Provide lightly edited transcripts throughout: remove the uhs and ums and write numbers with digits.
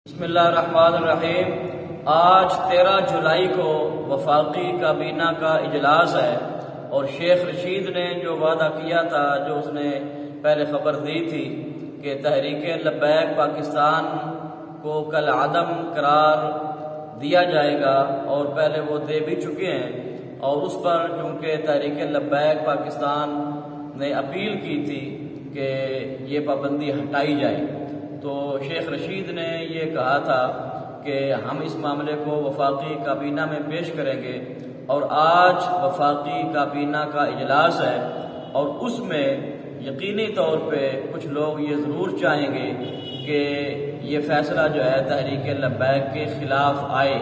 بسم اللہ الرحمن الرحیم۔ آج 13 جولائی کو وفاقی کابینہ کا اجلاس ہے اور شیخ رشید نے جو وعدہ کیا تھا، جو اس نے پہلے خبر دی تھی کہ تحریک لبیک پاکستان کو کالعدم قرار دیا جائے گا، اور پہلے وہ دے بھی چکے ہیں، اور اس پر چونکہ تحریک لبیک پاکستان نے اپیل کی تھی کہ یہ پابندی ہٹائی جائے، تو شیخ رشید نے یہ کہا تھا کہ ہم اس معاملے کو وفاقی کابینہ میں پیش کریں گے، اور آج وفاقی کابینہ کا اجلاس ہے، اور اس میں یقینی طور پہ کچھ لوگ یہ ضرور چاہیں گے کہ یہ فیصلہ جو ہے تحریک لبیک کے خلاف آئے،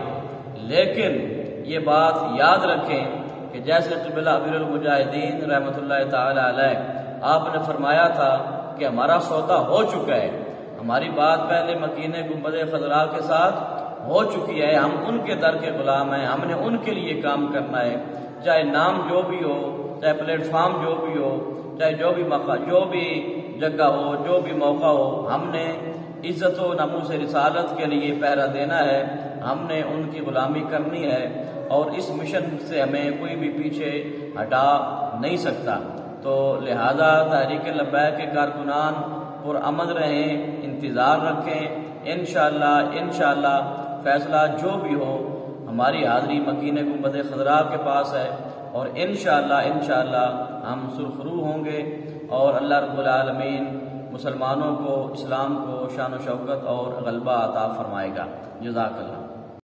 لیکن یہ بات یاد رکھیں کہ جیسے قبلہ امیر المجاہدین رحمۃ اللہ تعالی علیہ آپ نے فرمایا تھا کہ ہمارا سودا ہو چکا ہے، ہماری بات پہلے مکین گنبد خضراء کے ساتھ ہو چکی ہے، ہم ان کے در کے غلام ہیں، ہم نے ان کے لیے کام کرنا ہے، چاہے نام جو بھی ہو، چاہے پلیٹ فارم جو بھی ہو، چاہے جو بھی جگہ ہو، جو بھی موقع ہو، ہم نے عزت و ناموس رسالت کے لیے پہرا دینا ہے، ہم نے ان کی غلامی کرنی ہے، اور اس مشن سے ہمیں کوئی بھی پیچھے ہٹا نہیں سکتا۔ تو لہذا تحریک لبیک کے کارکنان پرامن رہیں، انتظار رکھیں، انشاءاللہ فیصلہ جو بھی ہو، ہماری حاضری مکین گنبد خضراء کے پاس ہے، اور انشاءاللہ ہم سرخرو ہوں گے، اور اللہ رب العالمین مسلمانوں کو، اسلام کو شان و شوکت اور غلبہ عطا فرمائے گا۔ جزاک اللہ۔